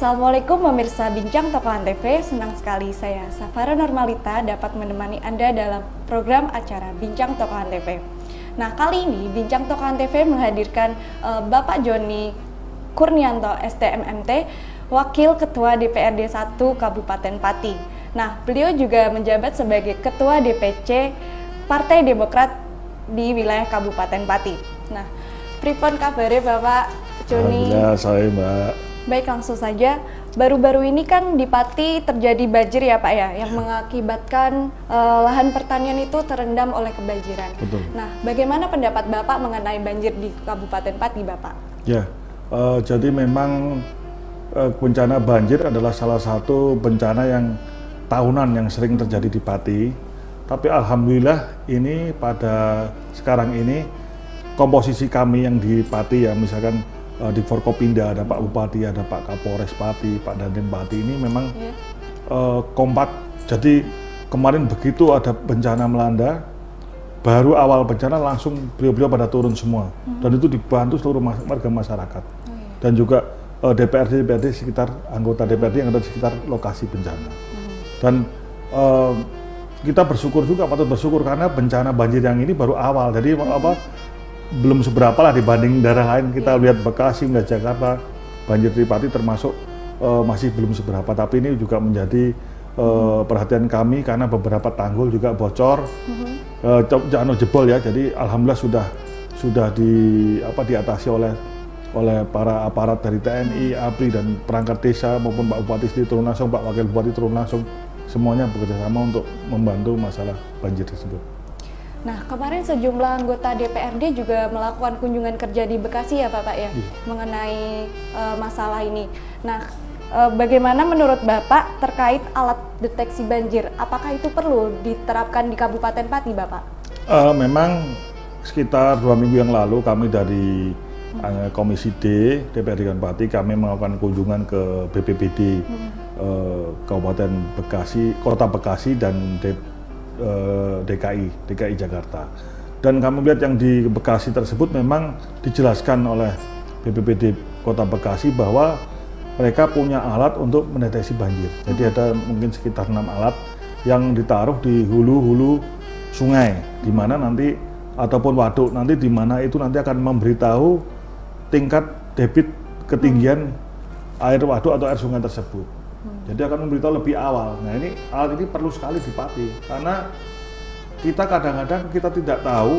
Assalamualaikum pemirsa Bincang Tokoh Antv, senang sekali saya Safara Normalita dapat menemani Anda dalam program acara Bincang Tokoh Antv. Nah, kali ini Bincang Tokoh Antv menghadirkan Bapak Joni Kurnianto STMMT, Wakil Ketua DPRD 1 Kabupaten Pati. Nah, beliau juga menjabat sebagai Ketua DPC Partai Demokrat di wilayah Kabupaten Pati. Nah, pripun kabare Bapak Joni? Alhamdulillah, saya Mbak. Baik, langsung saja. Baru-baru ini kan di Pati terjadi banjir ya Pak ya, yang mengakibatkan lahan pertanian itu terendam oleh kebanjiran. Betul. Nah, bagaimana pendapat Bapak mengenai banjir di Kabupaten Pati, Bapak? Ya, jadi memang bencana banjir adalah salah satu bencana yang tahunan yang sering terjadi di Pati. Tapi alhamdulillah ini pada sekarang ini komposisi kami yang di Pati ya, misalkan di Forkopinda ada Pak Bupati, ada Pak Kapolres Pati, Pak Dandim Pati, ini memang kompak. Jadi kemarin begitu ada bencana melanda, baru awal bencana langsung beliau-beliau pada turun semua, dan itu dibantu seluruh warga masyarakat, dan juga DPRD sekitar anggota DPRD yang ada di sekitar lokasi bencana. Dan kita bersyukur juga, patut bersyukur karena bencana banjir yang ini baru awal, jadi belum seberapa lah dibanding daerah lain. Kita lihat Bekasi, melihat Jakarta, banjir di Pati termasuk masih belum seberapa, tapi ini juga menjadi perhatian kami karena beberapa tanggul juga bocor, jebol ya. Jadi alhamdulillah sudah diatasi oleh para aparat dari TNI, ABRI dan perangkat desa maupun Pak Bupati sendiri turun langsung, Pak Wakil Bupati turun langsung, semuanya bekerjasama untuk membantu masalah banjir tersebut. Nah, kemarin sejumlah anggota DPRD juga melakukan kunjungan kerja di Bekasi ya Bapak ya, mengenai masalah ini. Nah, bagaimana menurut Bapak terkait alat deteksi banjir? Apakah itu perlu diterapkan di Kabupaten Pati, Bapak? Memang sekitar 2 minggu yang lalu kami dari Komisi D DPRD Pati, kami melakukan kunjungan ke BPBD Kabupaten Bekasi, Kota Bekasi dan DKI Jakarta. Dan kami lihat yang di Bekasi tersebut memang dijelaskan oleh BPBD Kota Bekasi bahwa mereka punya alat untuk mendeteksi banjir. Jadi ada mungkin sekitar 6 alat yang ditaruh di hulu-hulu sungai, di mana nanti ataupun waduk nanti, di mana itu nanti akan memberitahu tingkat debit ketinggian air waduk atau air sungai tersebut. Jadi akan memberitahu lebih awal. Nah, ini alat ini perlu sekali di Pati karena kita kadang-kadang kita tidak tahu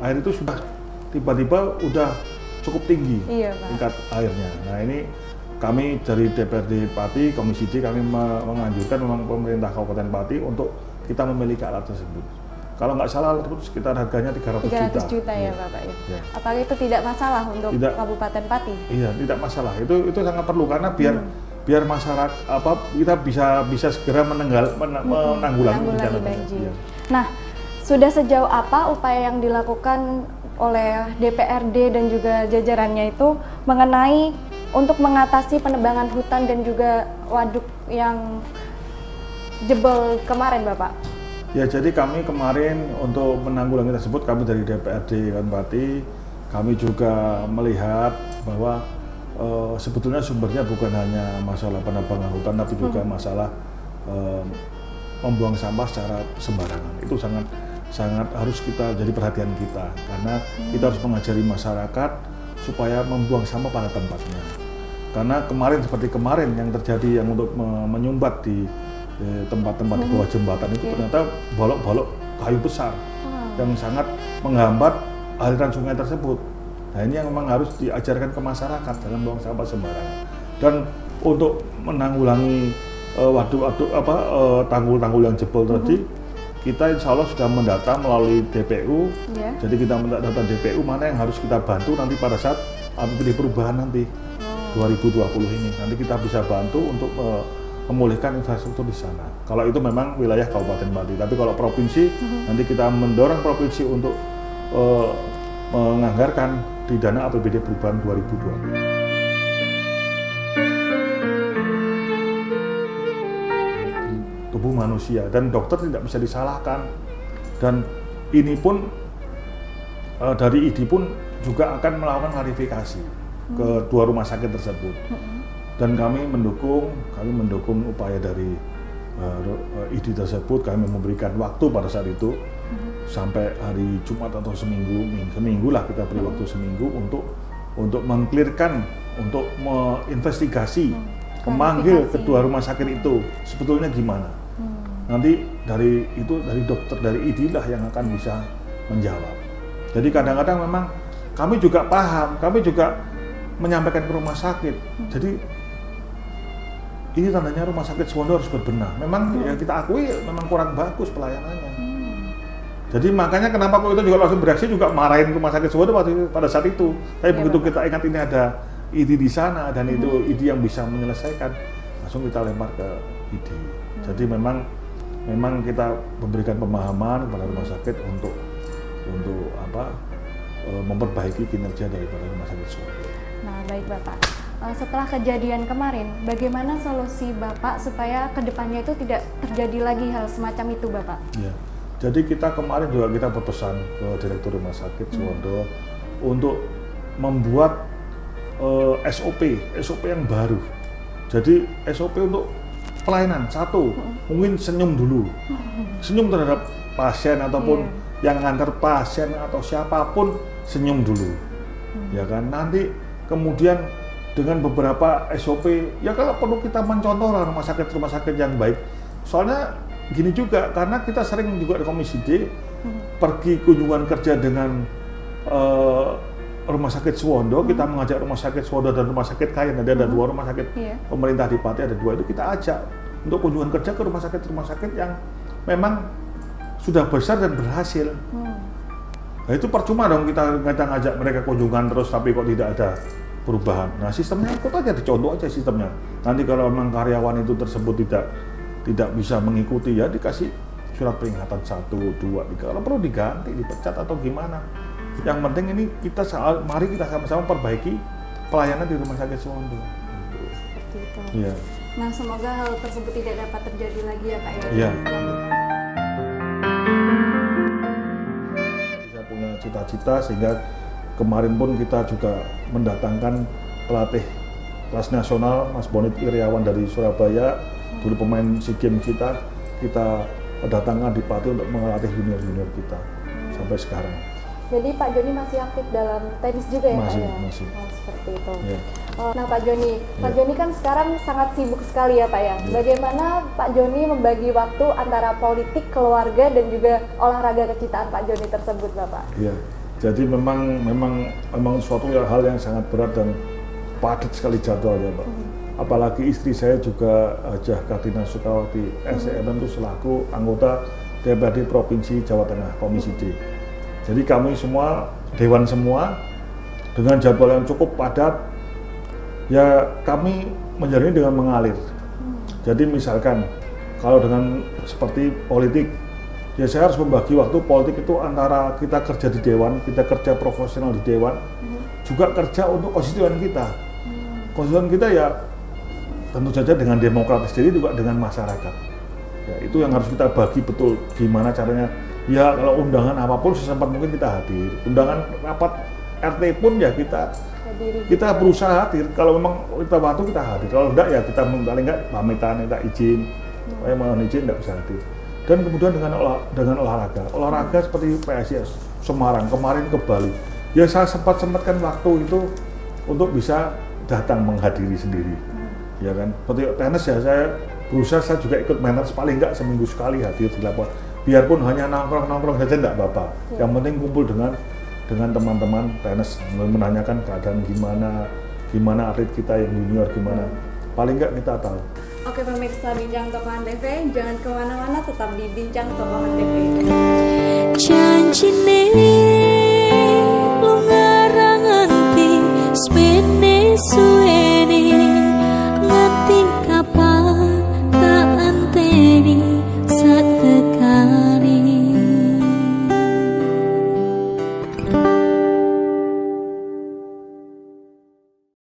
air itu sudah tiba-tiba udah cukup tinggi tingkat airnya. Nah, ini kami dari DPRD Pati, Komisi D, kami menganjurkan memang pemerintah Kabupaten Pati untuk kita memiliki alat tersebut. Kalau nggak salah alat tersebut sekitar harganya 300 juta ya Bapak ya. Apakah itu tidak masalah untuk Kabupaten Pati? Iya, tidak masalah. Itu sangat perlu karena biar masyarakat kita bisa segera menanggulangi bencana banjir. Nah, sudah sejauh apa upaya yang dilakukan oleh DPRD dan juga jajarannya itu mengenai untuk mengatasi penebangan hutan dan juga waduk yang jebol kemarin, Bapak? Ya, jadi kami kemarin untuk menanggulangi tersebut, kami dari DPRD Pati, kami juga melihat bahwa sebetulnya sumbernya bukan hanya masalah penebangan hutan, tapi juga masalah membuang sampah secara sembarangan. Itu sangat harus kita jadi perhatian kita, karena kita harus mengajari masyarakat supaya membuang sampah pada tempatnya. Karena seperti kemarin yang terjadi yang untuk menyumbat di tempat-tempat di bawah jembatan itu ternyata bolok-bolok kayu besar yang sangat menghambat aliran sungai tersebut. Nah, ini yang memang harus diajarkan ke masyarakat dalam buang sampah sembarangan. Dan untuk menanggulangi tanggul-tanggul yang jebol tadi, kita insya Allah sudah mendata melalui DPU. Jadi kita mendata DPU mana yang harus kita bantu nanti pada saat APBD perubahan nanti 2020 ini. Nanti kita bisa bantu untuk memulihkan infrastruktur di sana. Kalau itu memang wilayah Kabupaten Pati. Tapi kalau provinsi, nanti kita mendorong provinsi untuk menganggarkan di dana APBD perubahan 2020. Tubuh manusia dan dokter tidak bisa disalahkan, dan ini pun dari ID pun juga akan melakukan klarifikasi ke 2 rumah sakit tersebut. dan kami mendukung upaya dari ID tersebut. Kami memberikan waktu pada saat itu sampai hari Jumat atau seminggu lah, kita beri waktu seminggu untuk mengklirkan, untuk menginvestigasi, memanggil kedua rumah sakit itu sebetulnya gimana. Nanti dari dokter dari ID lah yang akan bisa menjawab. Jadi kadang-kadang memang kami juga paham, kami juga menyampaikan ke rumah sakit. Jadi ini tandanya rumah sakit Suwondo harus berbenah. Memang ya kita akui memang kurang bagus pelayanannya. Jadi makanya kenapa kok itu juga langsung bereaksi, juga marahin rumah sakit Suwondo pada saat itu. Tapi begitu kita ingat ini ada ID di sana dan itu ID yang bisa menyelesaikan, langsung kita lempar ke ID. Jadi memang kita memberikan pemahaman kepada rumah sakit untuk memperbaiki kinerja daripada rumah sakit Suwondo. Nah, baik Bapak. Setelah kejadian kemarin, bagaimana solusi Bapak supaya kedepannya itu tidak terjadi lagi hal semacam itu, Bapak? Ya, jadi kita kemarin juga kita berpesan ke Direktur Rumah Sakit Suwondo untuk membuat SOP yang baru. Jadi SOP untuk pelayanan satu, mungkin senyum dulu, senyum terhadap pasien ataupun yang ngantar pasien atau siapapun, senyum dulu, ya kan. Nanti kemudian dengan beberapa SOP, ya kalau perlu kita mencontoh lah rumah sakit yang baik. Soalnya gini juga, karena kita sering juga di Komisi D pergi kunjungan kerja dengan rumah sakit Suwondo, kita mengajak rumah sakit Suwondo dan rumah sakit Kayen, ada dua rumah sakit pemerintah di Pati, ada dua, itu kita ajak untuk kunjungan kerja ke rumah sakit yang memang sudah besar dan berhasil. Nah itu percuma dong kita ngajak mereka kunjungan terus tapi kok tidak ada perubahan. Nah sistemnya ikut aja, dicontoh aja sistemnya. Nanti kalau memang karyawan itu tersebut tidak bisa mengikuti, ya dikasih surat peringatan 1, 2, 3. Kalau perlu diganti, dipecat atau gimana. Yang penting ini mari kita sama-sama perbaiki pelayanan di rumah sakit Suwondo. Seperti itu. Iya. Nah semoga hal tersebut tidak dapat terjadi lagi ya Pak ya. Iya. Saya punya cita-cita sehingga kemarin pun kita juga mendatangkan pelatih kelas nasional, Mas Bonit Iriawan dari Surabaya, dulu pemain SEA Games kita datangkan di Pati untuk melatih junior kita sampai sekarang. Jadi Pak Joni masih aktif dalam tenis juga ya Pak ya? Masih. Oh, seperti itu. Ya. Nah Pak Joni kan sekarang sangat sibuk sekali ya Pak ya. Bagaimana Pak Joni membagi waktu antara politik, keluarga dan juga olahraga kecintaan Pak Joni tersebut Bapak? Iya. Jadi memang suatu hal yang sangat berat dan padat sekali jadwalnya, Pak. Apalagi istri saya juga Hajah Kartina Sukawati, SCM itu selaku anggota DPRD Provinsi Jawa Tengah, Komisi D. Jadi kami semua, dewan semua, dengan jadwal yang cukup padat, ya kami menjalani dengan mengalir. Jadi misalkan, kalau dengan seperti politik, ya saya harus membagi waktu politik itu antara kita kerja di dewan, kita kerja profesional di dewan, juga kerja untuk konstituen kita. Konstituen kita ya tentu saja dengan demokratis, jadi juga dengan masyarakat. Ya, itu yang harus kita bagi betul, gimana caranya. Ya kalau undangan apapun sesempat mungkin kita hadir. Undangan rapat RT pun ya kita berusaha hadir. Kalau memang kita waktu kita hadir, kalau enggak ya kita paling enggak pamitan, minta izin. Saya mohon izin enggak bisa hadir. Dan kemudian dengan olahraga seperti PSIS Semarang kemarin ke Bali, ya saya sempatkan waktu itu untuk bisa datang menghadiri sendiri, ya kan. Seperti tenis ya saya berusaha, saya juga ikut main tenis paling enggak seminggu sekali hadir di lapangan, biarpun hanya nongkrong saja enggak apa-apa. Yang penting kumpul dengan teman-teman tenis, menanyakan keadaan gimana atlet kita yang junior gimana, paling enggak kita tahu. Oke pemirsa Bincang Tokohan TV, jangan kemana-mana, tetap di Bincang Tokohan TV. Janjine lu ngarang anti spene suwe